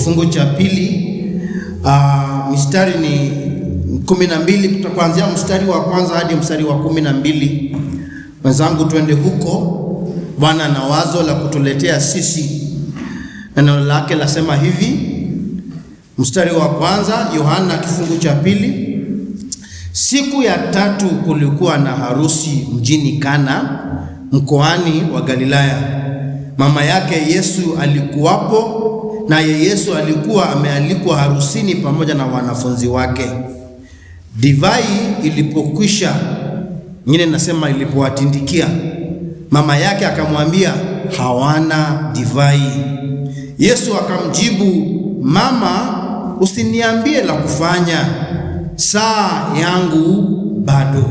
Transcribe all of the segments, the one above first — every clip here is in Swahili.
kifungu cha pili, mistari ni 12 kuanzia mstari wa kwanza hadi mstari wa 12. Wenzangu, twende huko. Bwana na wazo la kutuletea sisi. Neno lake lasema hivi, mstari wa kwanza, Yohana kifungu cha pili. Siku ya tatu kulikuwa na harusi mjini Kana, mkoani wa Galilaya. Mama yake Yesu alikuwapo, naye Yesu alikuwa amealikwa harusini pamoja na wanafunzi wake. Divai ilipokwisha, nyingine nasema ilipowatindikia, mama yake akamwambia, hawana divai. Yesu akamjibu, mama, usiniambie la kufanya, saa yangu bado.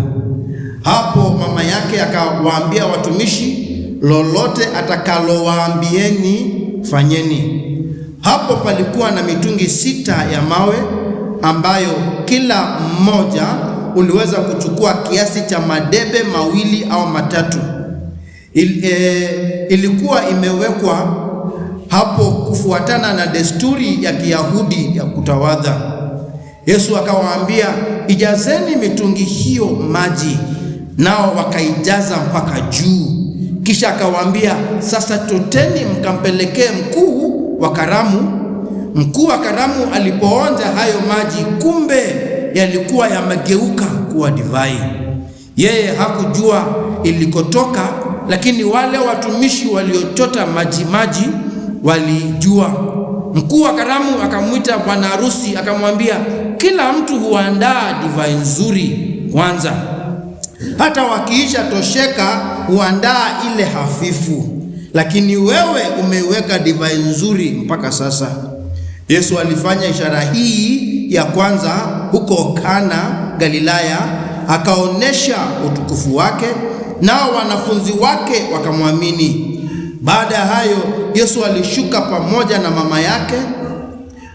Hapo mama yake akawaambia watumishi, lolote atakalowaambieni fanyeni. Hapo palikuwa na mitungi 6 ya mawe, ambayo kila mmoja uliweza kuchukua kiasi cha madebe 2 au 3. Ilikuwa imewekwa hapo kufuatana na desturi ya Kiyahudi ya kutawadha. Yesu akawaambia, ijazeni mitungi hiyo maji, nao wakaijaza mpaka juu. Kisha akawaambia, sasa toteni mkampelekee mkuu wa karamu. Mkuu wa karamu alipoonja hayo maji, kumbe yalikuwa yamegeuka kuwa divai. Yeye hakujua ilikotoka, lakini wale watumishi waliochota maji walijua. Mkuu wa karamu akamwita bwana harusi akamwambia, kila mtu huandaa divai nzuri kwanza, hata wakiisha tosheka huandaa ile hafifu, lakini wewe umeiweka divai nzuri mpaka sasa. Yesu alifanya ishara hii ya kwanza huko Kana Galilaya, akaonesha utukufu wake, nao wanafunzi wake wakamwamini. Baada ya hayo, Yesu alishuka pamoja na mama yake,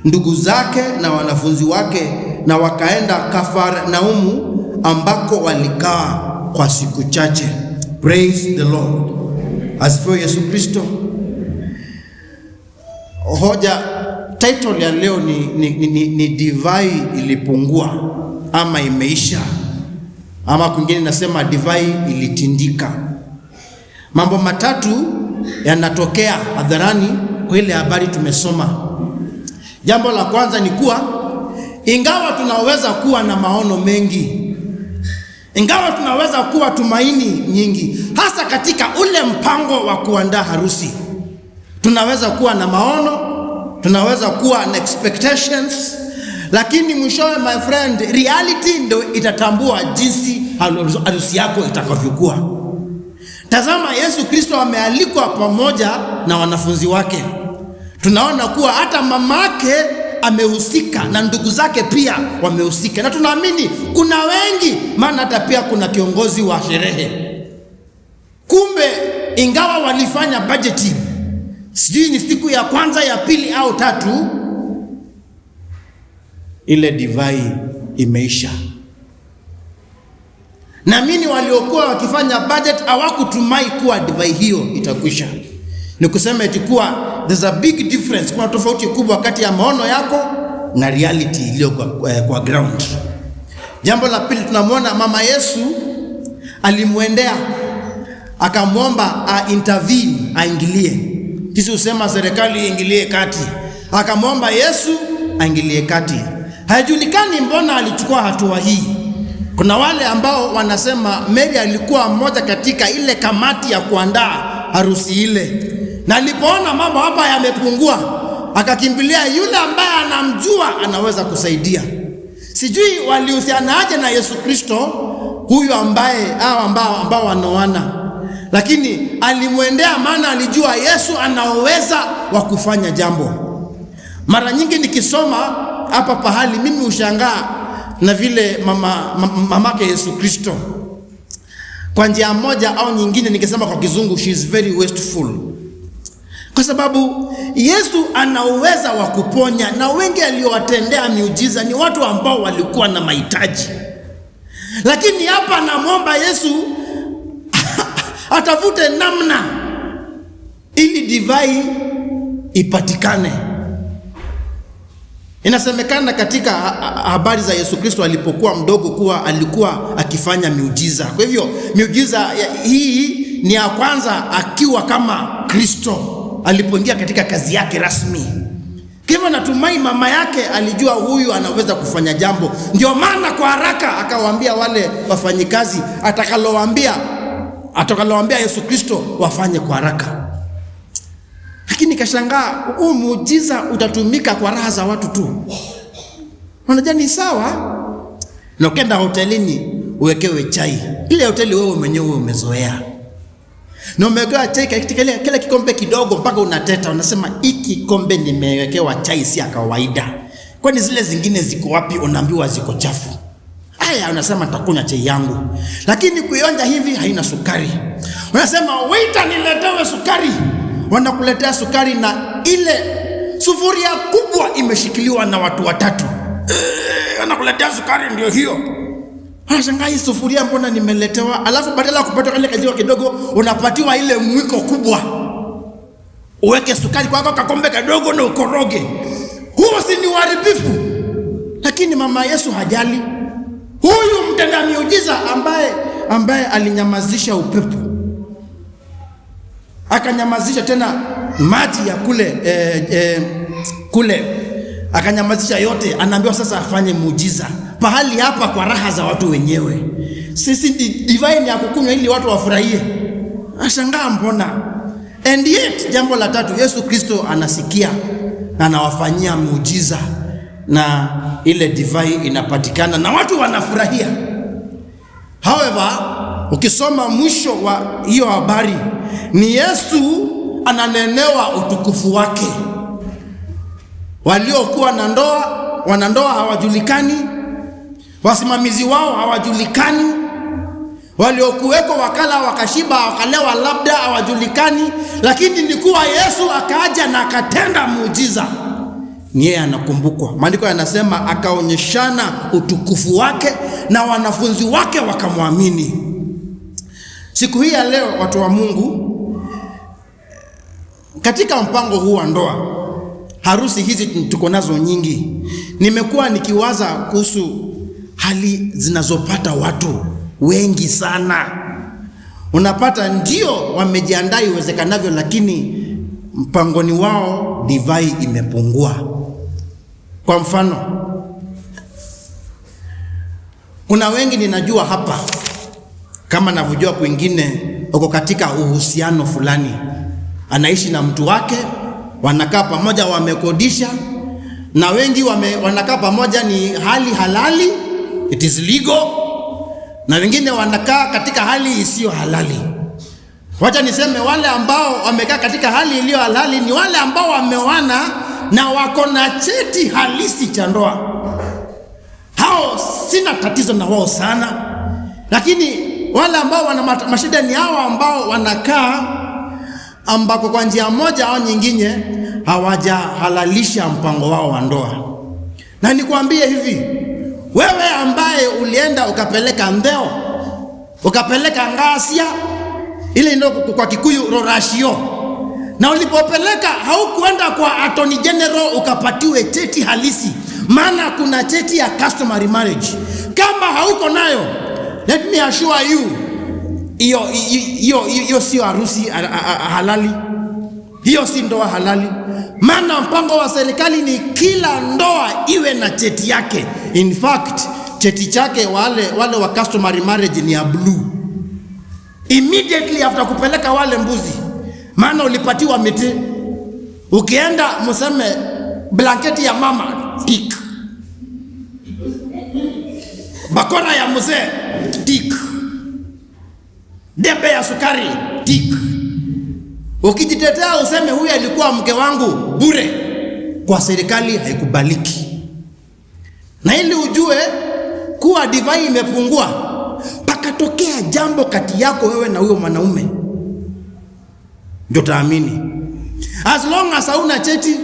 ndugu zake na wanafunzi wake, na wakaenda Kafarnaumu, ambako walikaa kwa siku chache. Praise the Lord. Asifiwe Yesu Kristo. Hoja title ya leo ni divai ilipungua ama imeisha, ama kwingine nasema divai ilitindika. Mambo matatu yanatokea hadharani kwa ile habari tumesoma. Jambo la kwanza ni kuwa ingawa tunaweza kuwa na maono mengi, ingawa tunaweza kuwa tumaini nyingi, hasa katika ule mpango wa kuandaa harusi, tunaweza kuwa na maono, tunaweza kuwa na expectations, lakini mwishowe, my friend, reality ndio itatambua jinsi harusi yako itakavyokuwa. Tazama, Yesu Kristo amealikwa pamoja na wanafunzi wake. Tunaona kuwa hata mamake amehusika na ndugu zake pia wamehusika, na tunaamini kuna wengi, maana hata pia kuna kiongozi wa sherehe. Kumbe ingawa walifanya budgeting, sijui ni siku ya kwanza, ya pili au tatu, ile divai imeisha. Naamini waliokuwa wakifanya budget hawakutumai kuwa divai hiyo itakwisha. Ni kusema eti kuwa there's a big difference, kuna tofauti kubwa kati ya maono yako na reality iliyo kwa ground. Jambo la pili, tunamwona mama Yesu alimwendea akamwomba intervene, aingilie. Sisi usema serikali iingilie kati, akamwomba Yesu aingilie kati. Haijulikani mbona alichukua hatua hii. Kuna wale ambao wanasema Mary alikuwa mmoja katika ile kamati ya kuandaa harusi ile, na alipoona mambo hapa yamepungua, akakimbilia yule ambaye anamjua anaweza kusaidia. Sijui walihusianaje na Yesu Kristo huyu ambaye ambao wanaoana, lakini alimwendea maana alijua Yesu ana uwezo wa kufanya jambo. Mara nyingi nikisoma hapa pahali, mimi ushangaa na vile mamake Yesu Kristo, kwa njia moja au nyingine, nikisema kwa kizungu, she is very wasteful, kwa sababu Yesu ana uwezo wa kuponya, na wengi aliowatendea miujiza ni watu ambao walikuwa na mahitaji. Lakini hapa anamwomba Yesu atafute namna ili divai ipatikane. Inasemekana katika habari za Yesu Kristo alipokuwa mdogo kuwa alikuwa akifanya miujiza. Kwa hivyo miujiza hii ni ya kwanza akiwa kama Kristo alipoingia katika kazi yake rasmi. Kwa hivyo natumai mama yake alijua huyu anaweza kufanya jambo. Ndio maana kwa haraka akawaambia wale wafanyikazi atakalowaambia Yesu Kristo wafanye kwa haraka. Lakini kashangaa huu muujiza utatumika kwa raha za watu tu. Unajua ni sawa na ukienda hotelini uwekewe chai. Ile hoteli wewe mwenyewe umezoea. Na umewekewa chai katika kile kikombe kidogo mpaka unateta, unasema hiki kikombe nimewekewa chai si ya kawaida. Kwani zile zingine ziko wapi? Unaambiwa ziko chafu. Haya, unasema nitakunywa chai yangu. Lakini kuionja hivi haina sukari. Unasema waiter niletewe sukari. Wanakuletea sukari na ile sufuria kubwa imeshikiliwa na watu watatu. Wanakuletea sukari ndio hiyo. Unashangaa hii sufuria mbona nimeletewa? Alafu badala ya kupata kile kajiwa kidogo unapatiwa ile mwiko kubwa. Uweke sukari kwa kakombe kadogo na ukoroge. Huo si ni uharibifu? Lakini mama Yesu hajali. Huyu mtenda miujiza ambaye alinyamazisha upepo, akanyamazisha tena maji ya kule akanyamazisha yote, anaambiwa sasa afanye muujiza pahali hapa kwa raha za watu wenyewe. Sisi divine ya kukunywa ili watu wafurahie. Ashangaa mbona. And yet jambo la tatu, Yesu Kristo anasikia na anawafanyia muujiza na ile divine inapatikana na watu wanafurahia. However, ukisoma mwisho wa hiyo habari ni Yesu ananenewa utukufu wake. Waliokuwa na wanandoa hawajulikani, wasimamizi wao hawajulikani, waliokuweko wakala wakashiba wakalewa labda hawajulikani, lakini ni kuwa Yesu akaja na akatenda muujiza, ni yeye anakumbukwa. Maandiko yanasema akaonyeshana utukufu wake na wanafunzi wake wakamwamini. Siku hii ya leo, watu wa Mungu, katika mpango huu wa ndoa, harusi hizi tuko nazo nyingi, nimekuwa nikiwaza kuhusu hali zinazopata watu wengi sana. Unapata ndio wamejiandaa iwezekanavyo, lakini mpangoni wao divai imepungua. Kwa mfano, kuna wengi ninajua hapa, kama navyojua kwingine, uko katika uhusiano fulani, anaishi na mtu wake, wanakaa pamoja, wamekodisha, na wengi wanakaa pamoja ni hali halali, it is legal, na wengine wanakaa katika hali isiyo halali. Wacha niseme wale ambao wamekaa katika hali iliyo halali ni wale ambao wameoana na wako na cheti halisi cha ndoa. Hao sina tatizo na wao sana, lakini wale ambao wana mashida ni hao ambao wanakaa ambako kwa njia moja au nyingine hawajahalalisha mpango wao wa ndoa. Na nikwambie hivi, wewe ambaye ulienda ukapeleka ndeo, ukapeleka ngasia, ile ndio kwa Kikuyu rorashio, na ulipopeleka haukuenda kwa Attorney General ukapatiwe cheti halisi, maana kuna cheti ya customary marriage. Kama hauko nayo, let me assure you, hiyo sio harusi halali, hiyo si ndoa halali. Maana mpango wa serikali ni kila ndoa iwe na cheti yake. In fact, cheti chake wale wa customary marriage ni ya blue. Immediately after kupeleka wale mbuzi, maana ulipatiwa miti, ukienda mseme blanketi ya mama tik, bakora ya mzee tik, debe ya sukari tik. Ukijitetea useme huyu alikuwa mke wangu bure, kwa serikali haikubaliki. Na ili ujue kuwa divai imepungua, pakatokea jambo kati yako wewe na huyo mwanaume, ndio taamini. As long as hauna cheti,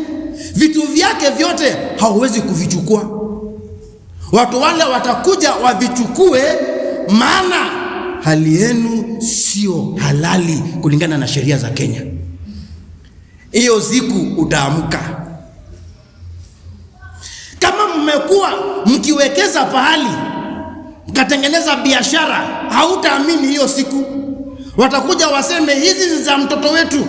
vitu vyake vyote hauwezi kuvichukua. Watu wale watakuja wavichukue, maana hali yenu sio halali kulingana na sheria za Kenya. Hiyo siku utaamka. mmekuwa mkiwekeza pahali mkatengeneza biashara, hautaamini hiyo siku watakuja waseme hizi za mtoto wetu,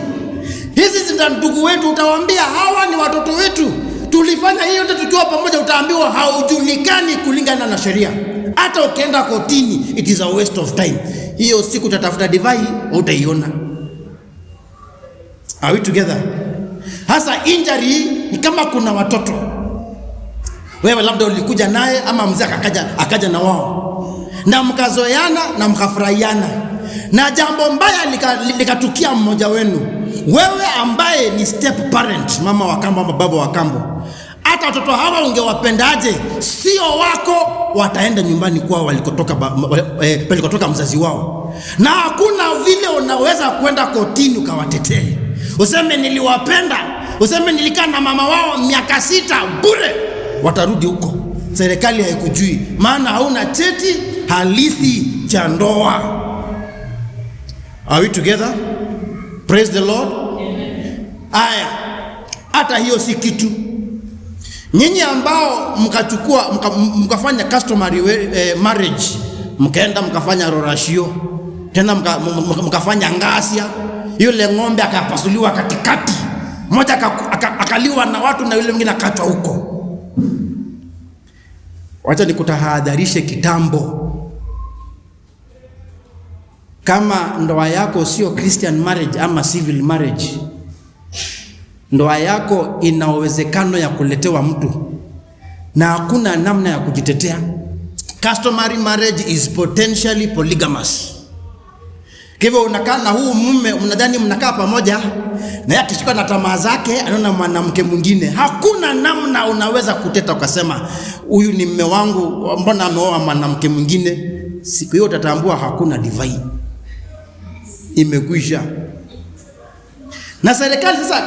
hizi za ndugu wetu. Utawaambia hawa ni watoto wetu, tulifanya hiyo yote tukiwa pamoja. Utaambiwa haujulikani kulingana na sheria. Hata ukienda kotini, it is a waste of time. Hiyo siku utatafuta divai, utaiona. Are we together? Hasa injury ni kama kuna watoto, wewe labda ulikuja naye ama mzee akaja na wao, na mkazoeana na mkafurahiana, na jambo mbaya likatukia mmoja wenu, wewe ambaye ni step parent, mama wa kambo ama baba wa kambo. Hata watoto hawa ungewapendaje, sio wako, wataenda nyumbani kwao walikotoka mzazi wao, na hakuna vile unaweza kwenda kotini ukawatetee useme niliwapenda, useme nilikaa na mama wao miaka 6 bure. Watarudi huko, serikali haikujui, maana hauna cheti halisi cha ndoa. Are we together? Praise the Lord. Aya, hata hiyo si kitu. Nyinyi ambao mkafanya customary marriage, mkaenda mkafanya rorashio, tena mkafanya ngasia, yule ng'ombe akapasuliwa katikati, mmoja akaliwa na watu na yule mwingine akachwa huko. Wacha nikutahadharishe kitambo, kama ndoa yako sio Christian marriage ama civil marriage, ndoa yako ina uwezekano ya kuletewa mtu na hakuna namna ya kujitetea. Customary marriage is potentially polygamous. Kwa hivyo unakaa na huu mume, mnadhani mnakaa pamoja, na yeye akishika na tamaa zake anaona mwanamke mwingine. Hakuna namna unaweza kuteta ukasema huyu ni mume wangu, mbona ameoa mwanamke mwingine. Siku hiyo utatambua hakuna divai, imekwisha. Na serikali sasa,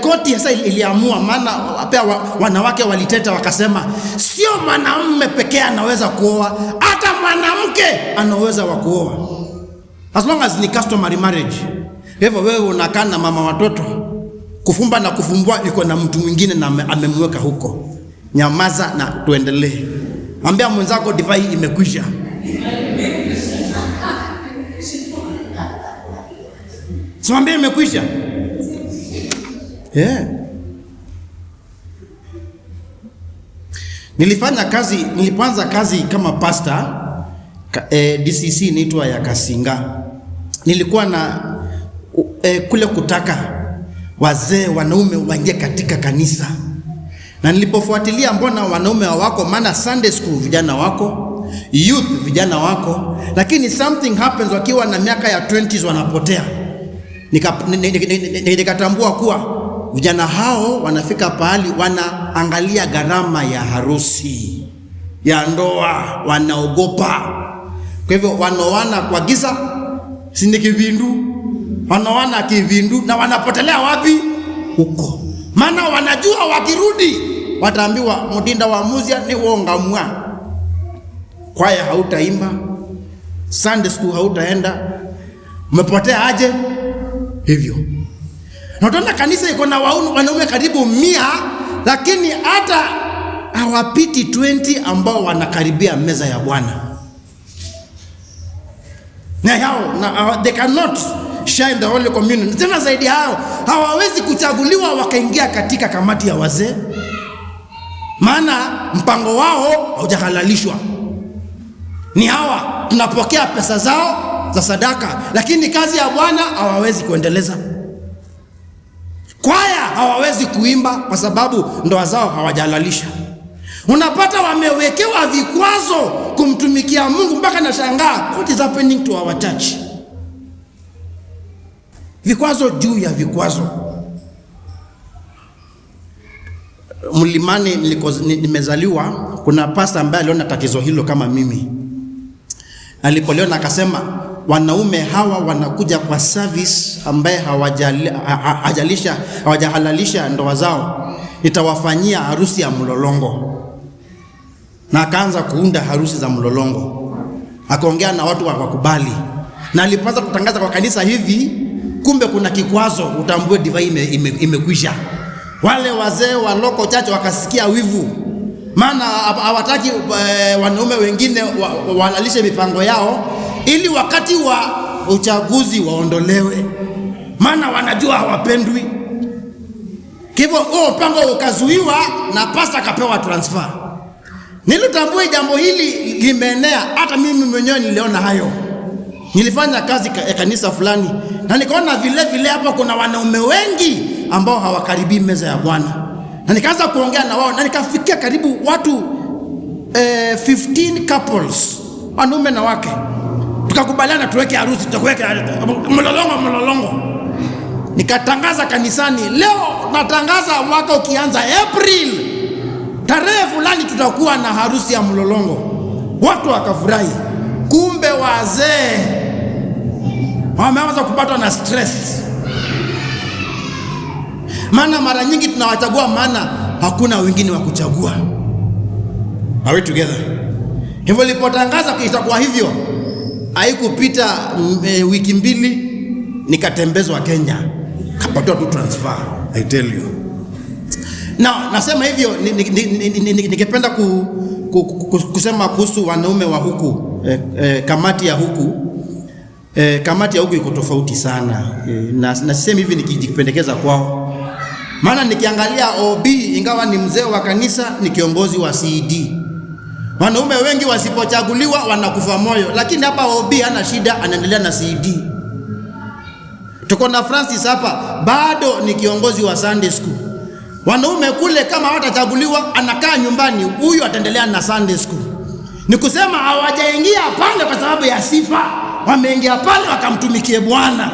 koti sasa iliamua, maana pia wanawake waliteta wakasema sio mwanamume pekee anaweza kuoa, hata mwanamke anaweza kuoa, as long as ni customary marriage. Hivyo wewe unakaa na mama watoto, kufumba na kufumbua iko na mtu mwingine na amemweka huko, nyamaza na tuendelee. Ambia mwenzako divai imekwisha. Simwambie imekwisha. Nilianza kazi kama pastor DCC inaitwa ya Kasinga. Nilikuwa na kule kutaka wazee wanaume waingie katika kanisa, na nilipofuatilia mbona wanaume wako, maana Sunday school vijana wako, youth vijana wako, lakini something happens wakiwa na miaka ya 20s wanapotea. Nikatambua kuwa vijana hao wanafika pahali wanaangalia gharama ya harusi, ya ndoa, wanaogopa. Kwa hivyo wanaoana kwa giza, si kivindu, wanaoana kivindu, na wanapotelea wapi? Huko. Maana wanajua wakirudi wataambiwa mudinda wa muzia ni wongamwa, kwaya hautaimba, Sunday school hautaenda, umepotea aje hivyo. Na tunaona kanisa iko na wanaume karibu 100, lakini hata hawapiti 20 ambao wanakaribia meza ya Bwana. They cannot shine the Holy Communion. Tena zaidi hao, hawawezi kuchaguliwa wakaingia katika kamati ya wazee, maana mpango wao haujahalalishwa. Ni hawa tunapokea pesa zao za sadaka, lakini kazi ya Bwana hawawezi kuendeleza. Kwaya hawawezi kuimba kwa sababu ndoa zao hawajalalisha. Unapata wamewekewa vikwazo kumtumikia Mungu, mpaka nashangaa what is happening to our church. Vikwazo juu ya vikwazo. Mlimani nimezaliwa, kuna pastor ambaye aliona tatizo hilo kama mimi. Alipoliona akasema wanaume hawa wanakuja kwa service ambaye hawajahalalisha ndoa zao, nitawafanyia harusi ya mlolongo. Na akaanza kuunda harusi za mlolongo, akaongea na watu wakakubali, na alipoanza kutangaza kwa kanisa hivi, kumbe kuna kikwazo, utambue divai imekwisha. Wale wazee wa local church wakasikia wivu, maana hawataki wanaume wengine walalishe mipango yao ili wakati wa uchaguzi waondolewe, maana wanajua hawapendwi. Hivyo mpango ukazuiwa na pasta akapewa transfer. Nilitambua jambo hili limeenea, hata mimi mwenyewe niliona hayo. Nilifanya kazi ya kanisa fulani na nikaona vile hapa kuna wanaume wengi ambao hawakaribii meza ya Bwana. Na nikaanza kuongea na wao na nikafikia karibu watu 15 couples, wanaume na wake. Tukakubaliana tuweke harusi, tuweke mlolongo. Nikatangaza kanisani, leo natangaza mwaka ukianza April, tarehe fulani tutakuwa na harusi ya mlolongo. Watu wakafurahi. Kumbe wazee wameanza kupatwa na stress. Maana mara nyingi tunawachagua maana hakuna wengine wa kuchagua. Are we together? Hivyo nilipotangaza itakuwa hivyo, haikupita wiki mbili nikatembezwa Kenya, kapatwa tu transfer. I tell you. Now, nasema hivyo ningependa kusema kuhusu wanaume wa huku. Kamati ya huku iko tofauti sana. Na sisemi hivi nikijipendekeza kwao. Maana nikiangalia OB, ingawa ni mzee wa kanisa, ni kiongozi wa CED. Wanaume wengi wasipochaguliwa wanakufa moyo, lakini hapa OB hana shida, anaendelea na CED. Tuko na Francis hapa, bado ni kiongozi wa Sunday school. Wanaume kule kama hawatachaguliwa anakaa nyumbani, huyu ataendelea na Sunday school. Ni kusema hawajaingia pale kwa sababu ya sifa, wameingia pale wakamtumikie Bwana.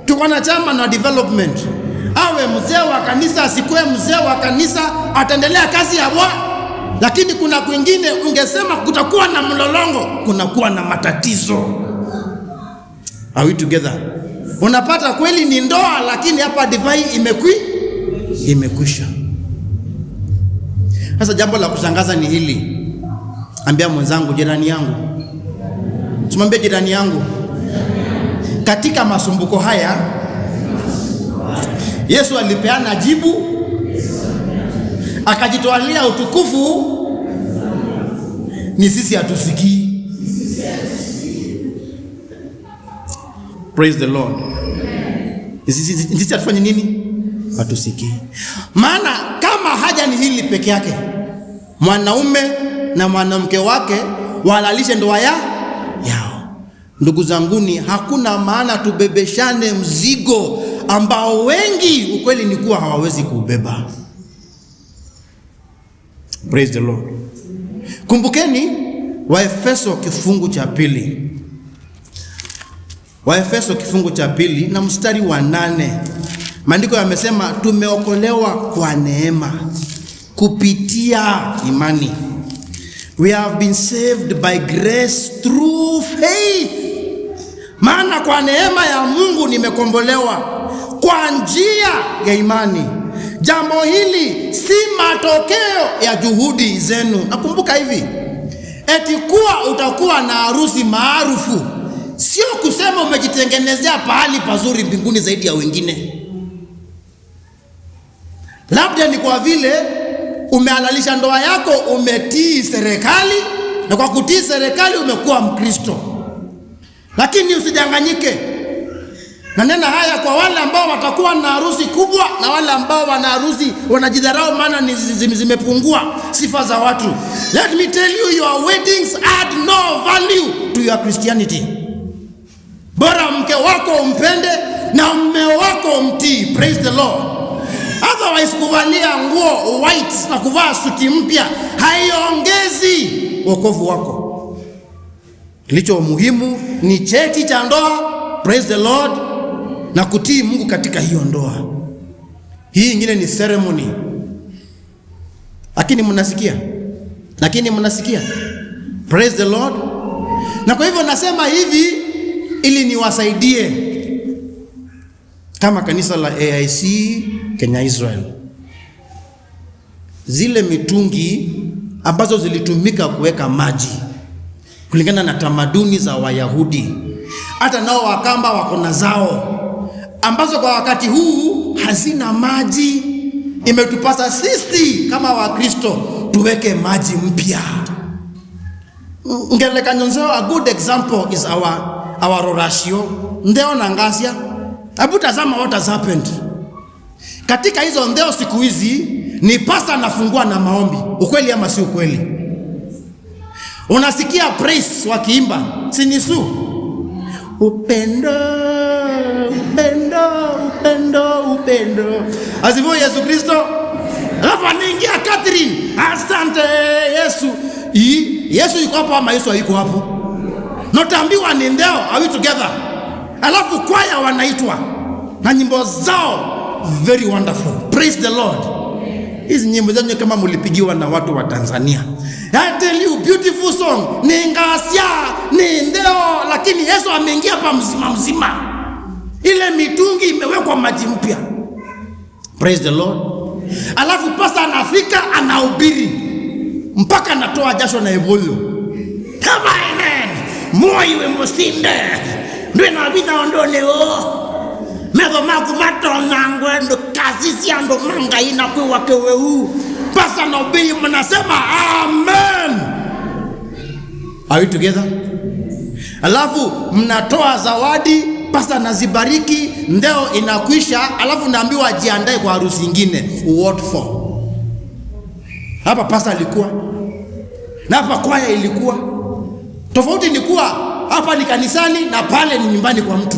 Tuko na chama na development. Awe mzee wa kanisa asikuwe mzee wa kanisa, ataendelea kazi ya Bwana. Lakini kuna kwingine ungesema kutakuwa na mlolongo, kunakuwa na matatizo. Are we together? Unapata kweli ni ndoa, lakini hapa divai imekwisha. Sasa jambo la kushangaza ni hili. Ambia mwenzangu, jirani yangu. Tumwambie jirani yangu, katika masumbuko haya Yesu alipeana jibu, akajitwalia utukufu. Ni sisi hatusikii. Praise the Lord. Sisi hatufanye nini? Hatusikii. Maana kama haja ni hili peke yake, mwanaume na mwanamke wake walalishe ndoa yao. Ndugu zanguni, hakuna maana tubebeshane mzigo ambao wengi ukweli ni kuwa hawawezi kubeba. Praise the Lord. Kumbukeni Waefeso kifungu cha 2. Waefeso kifungu cha 2 na mstari wa 8. Maandiko yamesema tumeokolewa kwa neema kupitia imani. We have been saved by grace through faith. Maana kwa neema ya Mungu nimekombolewa kwa njia ya imani. Jambo hili si matokeo ya juhudi zenu. Nakumbuka hivi, eti kuwa utakuwa na harusi maarufu sio kusema umejitengenezea pahali pazuri mbinguni zaidi ya wengine. Labda ni kwa vile umehalalisha ndoa yako, umetii serikali, na kwa kutii serikali umekuwa Mkristo. Lakini usidanganyike. Na nena haya kwa wale ambao watakuwa na harusi kubwa na wale ambao wana harusi wanajidharau maana ni zimepungua sifa za watu. Let me tell you, your weddings add no value to your Christianity. Bora mke wako umpende na mume wako umtii. Praise the Lord. Otherwise kuvalia nguo white na kuvaa suti mpya haiongezi wokovu wako. Kilicho muhimu ni cheti cha ndoa, praise the Lord, na kutii Mungu katika hiyo ndoa. Hii ingine ni ceremony. Lakini mnasikia. Praise the Lord. Na kwa hivyo nasema hivi ili niwasaidie kama kanisa la AIC Kenya Israel. Zile mitungi ambazo zilitumika kuweka maji kulingana na tamaduni za Wayahudi, hata nao Wakamba wako na zao ambazo kwa wakati huu hazina maji. Imetupasa sisi kama Wakristo tuweke maji mpya. Ngeleka nyonzo, a good example is our Rorashio Ndeo na Ngasia. Hebu tazama what has happened. Katika hizo Ndeo siku hizi ni pasta anafungua na maombi. Ukweli ama si ukweli? Unasikia praise wakiimba, sinisu upendo, upendo, upendo, upendo. Asifu Yesu Kristo. Alafu anaingia Catherine, asante Yesu. Yesu yuko hapo ama Yesu hayuko hapo? Notambiwa ni Ndeo, are we together? Alafu kwaya wanaitwa na nyimbo zao very wonderful. Praise the Lord. Hizi nyimbo zenye kama mulipigiwa na watu wa Tanzania. I tell you, beautiful song. Ni Ngasia, ni Ndeo, lakini Yesu ameingia hapa mzima mzima. Ile mitungi imewekwa maji mpya. Praise the Lord. Alafu pasta anafika anahubiri mpaka anatoa jasho na ebolo. Kama amen. Moyo imusinde. Ndio na bina ondone o. Mego magu matona ngwendo kasisi ando manga ina kwa kewe. Pasta anahubiri mnasema amen. Are we together? Alafu mnatoa zawadi, pasta anazibariki, Ndeo inakwisha, alafu naambiwa jiandae kwa harusi nyingine. What for? Hapa pasta alikuwa na hapa kwaya ilikuwa. Tofauti ni kuwa hapa ni kanisani na pale ni nyumbani kwa mtu.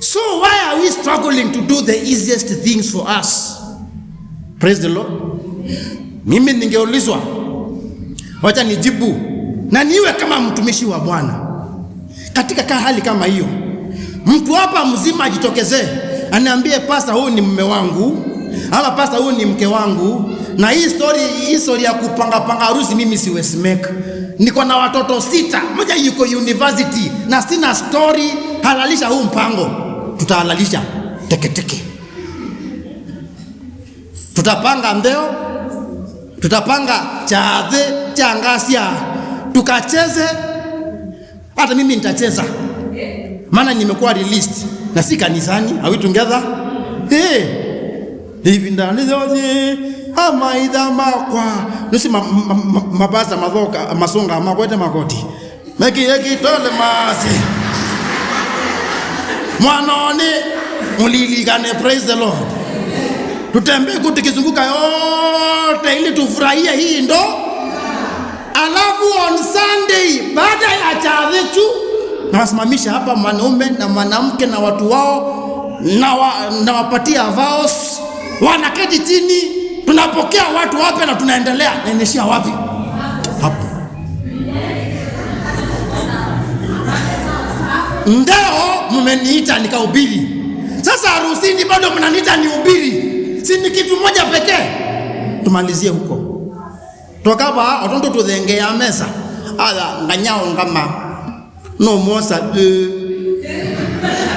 So why are we struggling to do the easiest things for us? Praise the Lord. Mimi ningeulizwa, wacha nijibu na niwe kama mtumishi wa Bwana. Katika hali kama hiyo, mtu hapa mzima ajitokezee aniambie, pasta huyu ni mume wangu, ama pasta huyu ni mke wangu, na hii story ya kupanga harusi mimi siwezi make. Niko na watoto 6, mmoja yuko university na sina story, halalisha huu mpango. Tutahalalisha teke. Tutapanga Ndeo, tutapanga Chadhe, Changasia, tukacheze. Hata mimi nitacheza, maana nimekuwa released na si kanisani. Are we together? Hivi ndani zote ama idama kwa nusi mabasa madhoka masonga makwete makoti meki tole masi mwanone muliligane. Praise the Lord. Tutembe kuti kizunguka yote ili tufurahie hii ndo. Alafu on Sunday baada ya chavetu na wasimamisha hapa mwanaume na mwanamke na watu wao na wapatia vows, wanaketi chini, tunapokea watu wapya na tunaendelea. Naeneshia wapi? Hapo. Ndeo mmeniita nikahubiri. Sasa harusini bado mnaniita nihubiri. Si ni kitu moja pekee. Tumalizie huko. Tokaba otondo tudhengea mesa. Ala nganyao ngama. No mosa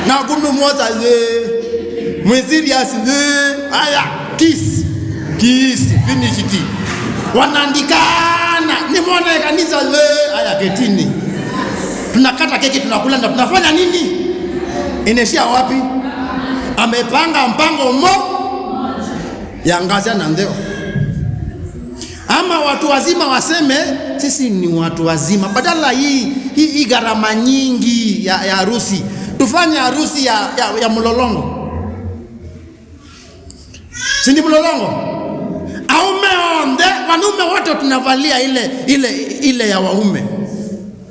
na kunu mosa mwezirias aya kiss finish it. Wanaandikana ni mwana kanisa aya ketini. Tunakata keki tunakula na tunafanya nini? Ineshia wapi? Amepanga mpango ya Ngasia na Ndeo. Ama watu wazima waseme sisi ni watu wazima, badala hii gharama nyingi ya harusi, tufanye harusi ya mlolongo. Si ni mlolongo? Aume onde, wanaume wote tunavalia ile ya waume.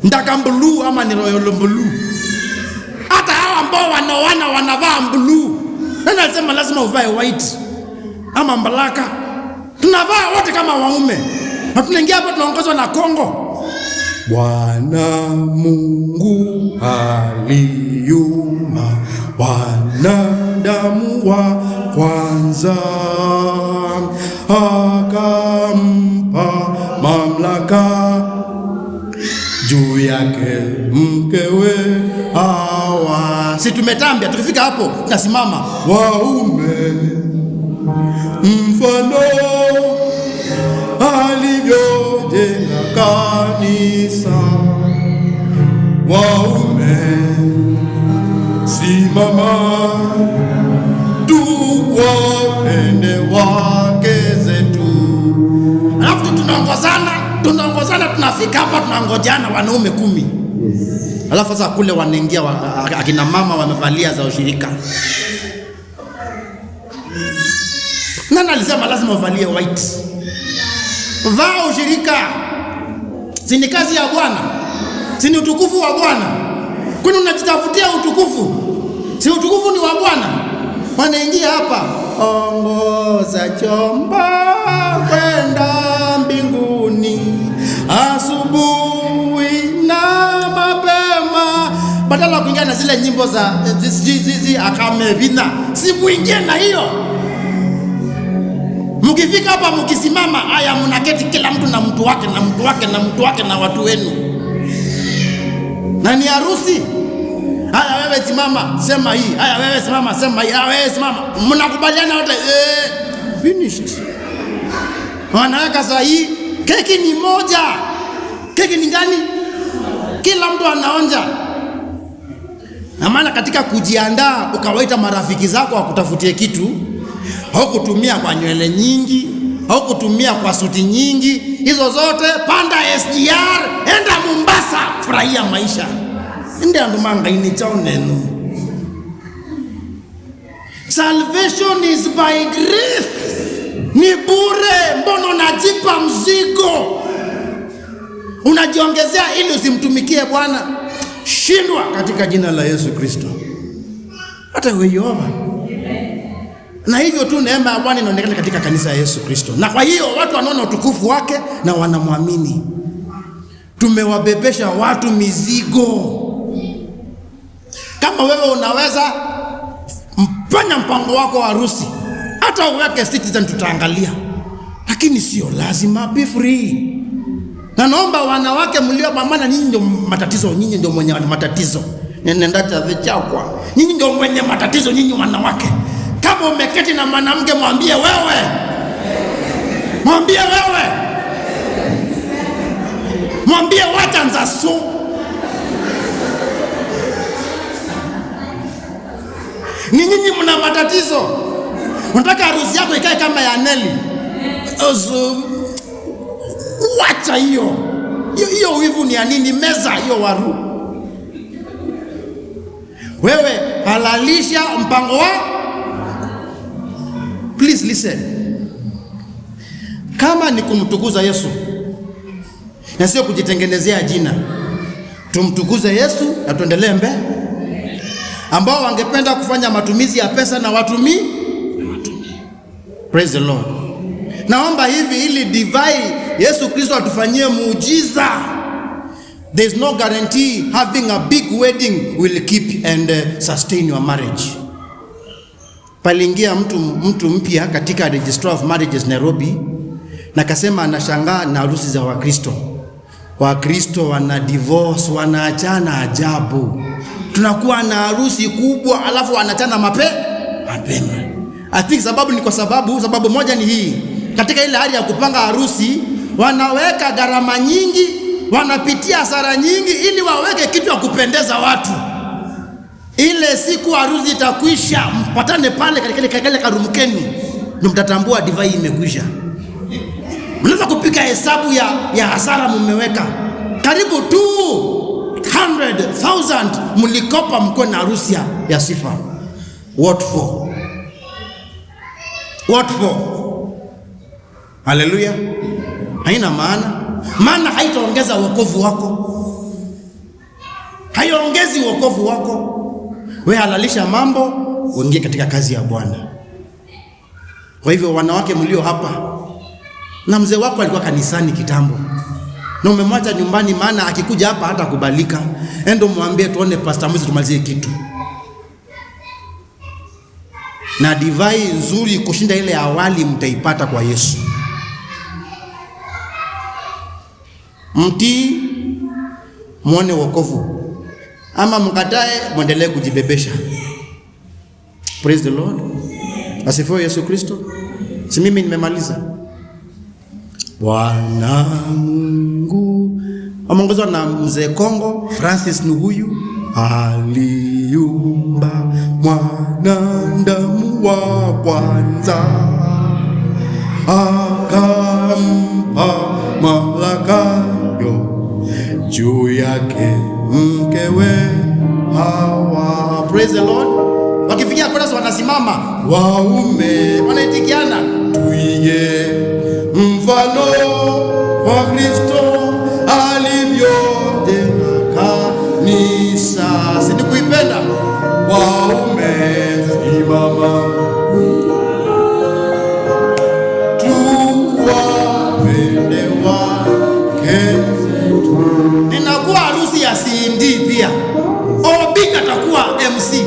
Ndaka mbulu ama ni royal mbulu. Hata hao ambao wanavaa mbulu. Nani alisema lazima uvae white ama mbalaka? Tunavaa wote kama waume. Na tunaingia hapa tunaongozwa na Kongo. Bwana Mungu aliumba wanadamu wa kwanza, akampa mamlaka juu yake mkewe Hawa. Si tumetambia, tukifika hapo tunasimama. Waume mfano alivyojenga kanisa, waume simama tuwapende wake zetu. tunaongozana tunafika hapa tunangojana wanaume 10. Alafu sasa kule wanaingia akina mama wamevalia za ushirika. Nani alisema lazima uvalie white? Vaa ushirika. Si ni kazi ya Bwana? Si ni utukufu wa Bwana? Kwani unajitafutia utukufu? Si utukufu ni wa Bwana? Wanaingia hapa, ongoza chombo kwenda mbinguni asubuhi na mapema. Badala kuingia na zile nyimbo za zizi akamevina, si muingie na hiyo. Mkifika hapa mkisimama, haya mnaketi kila mtu na mtu wake na mtu wake na mtu wake na watu wenu. Na ni harusi. Haya wewe simama, sema hii. Haya wewe simama, sema hii. Haya wewe simama. Mnakubaliana wote. Finished. Wanaweka saa hii, keki ni moja. Keki ni gani? Kila mtu anaonja. Na maana katika kujiandaa ukawaita marafiki zako wakutafutie kitu, haukutumia kwa nywele nyingi, haukutumia kwa suti nyingi, hizo zote panda SGR, enda Mombasa, furahia maisha. Ndio ndumanga ini chao neno. Salvation is by grace. Ni bure, mbona unajipa mzigo? Unajiongezea ili usimtumikie Bwana. Shindwa katika jina la Yesu Kristo. Hata wewe na hivyo tu neema ya Bwana inaonekana katika kanisa ya Yesu Kristo. Na kwa hiyo watu wanaona utukufu wake na wanamwamini. Tumewabebesha watu mizigo. Kama wewe unaweza fanya mpango wako wa harusi, hata uweke citizen tutaangalia. Lakini sio lazima, be free. Na naomba wanawake mlio maana nyinyi ndio matatizo, nyinyi ndio mwenye matatizo. Nenda tazechakwa. Nyinyi ndio mwenye matatizo, nyinyi wanawake. Kama umeketi na mwanamke mwambie wewe. Mwambie wewe. Mwambie wacha nzaso. Nyinyi mna matatizo. Unataka harusi yako ikae kama ya Neli. Wacha hiyo. Hiyo wivu ni ya nini? Meza hiyo waru. Wewe halalisha mpango wa. Please listen. Kama ni kumtukuza Yesu na sio kujitengenezea jina, tumtukuze Yesu na tuendelee mbele. Ambao wangependa kufanya matumizi ya pesa na watumii. Praise the Lord. Naomba hivi ili divai Yesu Kristo atufanyie muujiza. There is no guarantee having a big wedding will keep and sustain your marriage. Paliingia mtu mpya katika Registrar of Marriages Nairobi na kasema anashangaa na harusi za Wakristo. Wakristo wana divorce, wanaachana ajabu. Tunakuwa na harusi kubwa alafu wanaachana mapema. I think sababu ni kwa sababu moja ni hii. Katika ile hali ya kupanga harusi, wanaweka gharama nyingi, wanapitia hasara nyingi ili waweke kitu ya kupendeza watu. Ile siku harusi itakwisha, mpatane pale katika ile karumkeni, ndio mtatambua divai imekwisha. Mnaweza kupika hesabu ya hasara mmeweka. Karibu 200,000 mlikopa mko na harusi ya sifa. What for? What for? Hallelujah. Haina maana. Maana haitaongeza wokovu wako. Haiongezi wokovu wako. Wewe halalisha mambo, uingie katika kazi ya Bwana. Kwa hivyo wanawake mlio hapa, na mzee wako alikuwa kanisani kitambo, na umemwacha nyumbani maana akikuja hapa hata kubalika, endo mwambie tuone pastor Mwizi tumalizie kitu. Na divai nzuri kushinda ile awali mtaipata kwa Yesu. Mti muone wokovu, ama mkatae muendelee kujibebesha. Praise the Lord. Asifiwe Yesu Kristo. Si mimi nimemaliza. Bwana Mungu ameongozwa na mzee Kongo Francis Nuhuyu, aliumba mwanadamu wa kwanza akampa mamlaka juu yake mkewe Hawa. Praise the Lord. Wakifikia chorus wanasimama, waume wanaitikiana, tuige mfano wa Kristo alivyojenga kanisa. Si kuipenda? Waume simama, tuwapende wake zetu. Ninakuwa harusi ya CD pia. Obi atakuwa MC.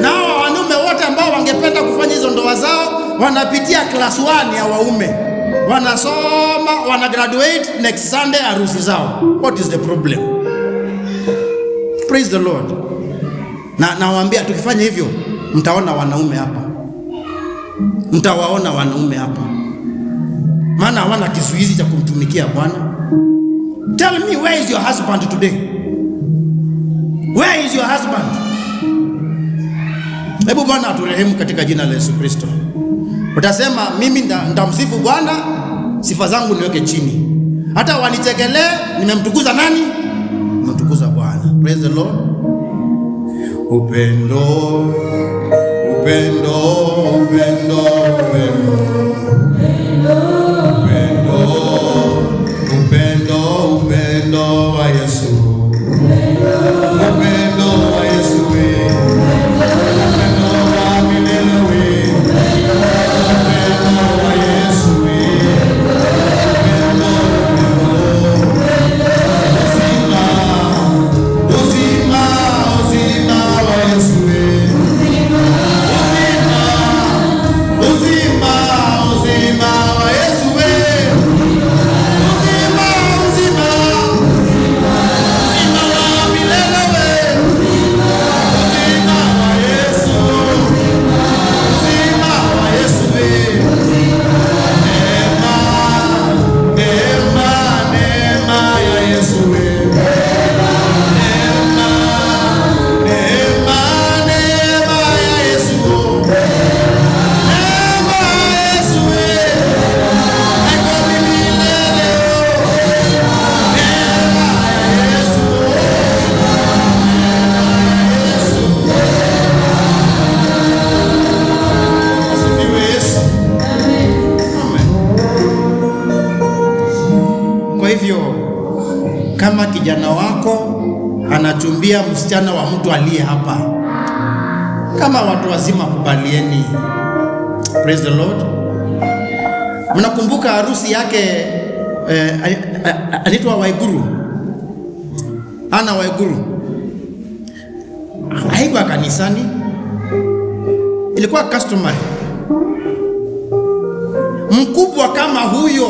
Na wanaume wote ambao wangependa kufanya hizo ndoa zao wanapitia class 1 ya waume. Wanasoma, wana graduate next Sunday harusi zao. What is the problem? Praise the Lord. Na nawaambia tukifanya hivyo mtaona wanaume hapa. Mtawaona wanaume hapa. Maana hawana kizuizi cha kumtumikia Bwana. Tell me, where is your husband today? Where is your husband? Hebu Bwana aturehemu katika jina la Yesu Kristo. Utasema mimi nitamsifu Bwana, sifa zangu niweke chini. Hata wanichekelee, nimemtukuza nani? Nimemtukuza Bwana. Praise the Lord. Upendo, upendo, upendo, upendo. Upendo wa Yesu. Upendo wa Yesu. Upendo wa milele. Upendo wa Yesu. Uzima wa Yesu. Uzima wa Yesu. Kama kijana wako anachumbia msichana wa mtu aliye hapa, kama watu wazima kubalieni. Praise the Lord. Mnakumbuka harusi yake anaitwa Waiguru, Ana Waiguru. Haikuwa kanisani, ilikuwa customary. Mkubwa kama huyo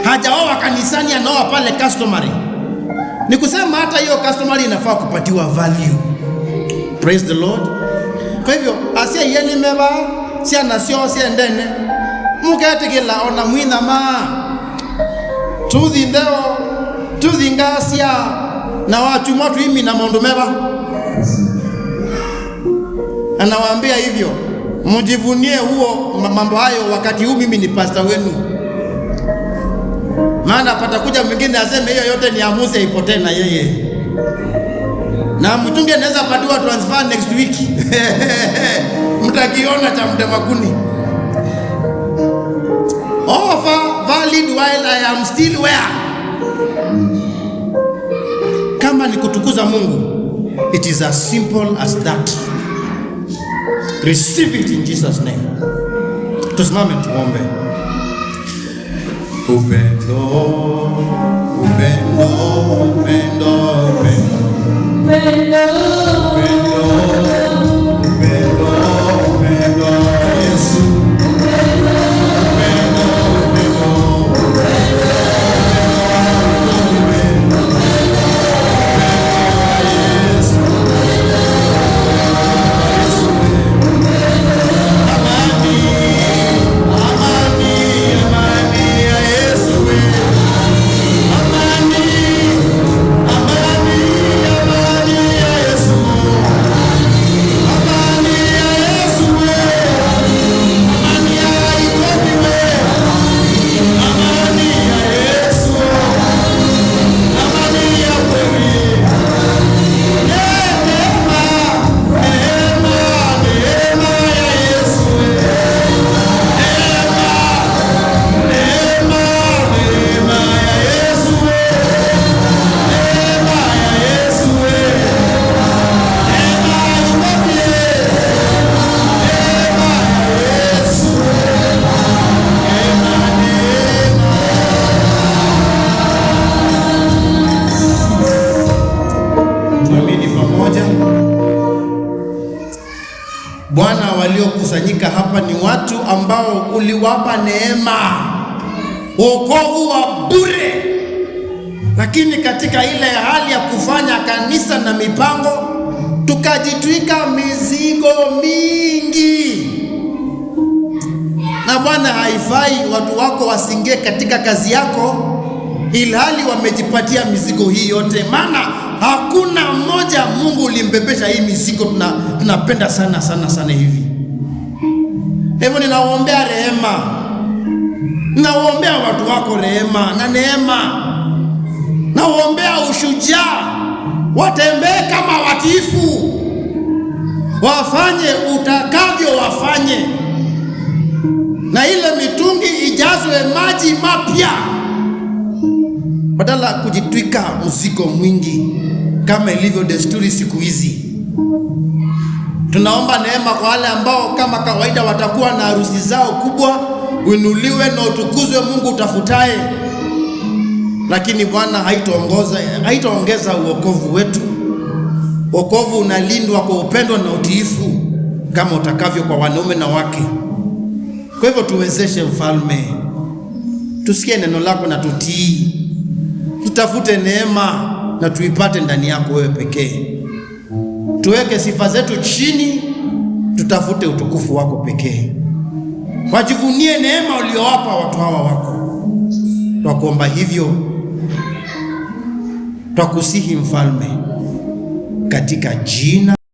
hajaoa kanisani, anaoa pale customary. Ni kusema hata hiyo customary inafaa kupatiwa value. Praise the Lord. Kwa hivyo asia yeni meba sia nasio sia ndene mukete kila ona mwina ma tuthi ndeo tuthi ngasia na watu moto imi na mondo meba. Anawaambia hivyo, mjivunie huo mambo hayo wakati huu mimi ni pastor wenu. Maana patakuja mwingine aseme hiyo yote ni amuze ipotee na yeye. Na mtunge anaweza patiwa transfer next week. Mtakiona cha mtemakuni. Offer valid while I am still where? Kama ni kutukuza Mungu, it is as simple as that. Receive it in Jesus name. Tusimame tuombe. Upendo, upendo, upendo, upendo. Upendo, upendo, upendo, upendo, Yesu. Upendo, upendo, upendo, upendo, Yesu. Amani, amani, amani ya Yesu. Bwana, waliokusanyika hapa ni watu ambao uliwapa neema, wokovu wa bure, lakini katika ile hali ya kufanya kanisa na mipango tukajitwika mizigo mingi. Na Bwana, haifai watu wako wasingie katika kazi yako ilhali wamejipatia mizigo hii yote, maana hakuna mmoja Mungu ulimbebesha hii mizigo. Tunapenda sana hivi. Hivyo ninawaombea rehema, ninawaombea watu wako rehema na neema, nawaombea ushujaa, watembee kama watiifu, wafanye utakavyo wafanye, na ile mitungi ijazwe maji mapya badala kujitwika mzigo mwingi kama ilivyo desturi siku hizi. Tunaomba neema kwa wale ambao kama kawaida watakuwa na harusi zao kubwa, uinuliwe na utukuzwe Mungu utafutaye. Lakini Bwana, haitaongeza uokovu wetu. Wokovu unalindwa kwa upendo na utiifu kama utakavyo kwa wanaume na wake. Kwa hivyo tuwezeshe Mfalme, tusikie neno lako na tutii, tutafute neema na tuipate ndani yako wewe pekee. Tuweke sifa zetu chini, tutafute utukufu wako pekee. Wajivunie neema uliowapa watu hawa wako. Twakuomba hivyo, twakusihi Mfalme, katika jina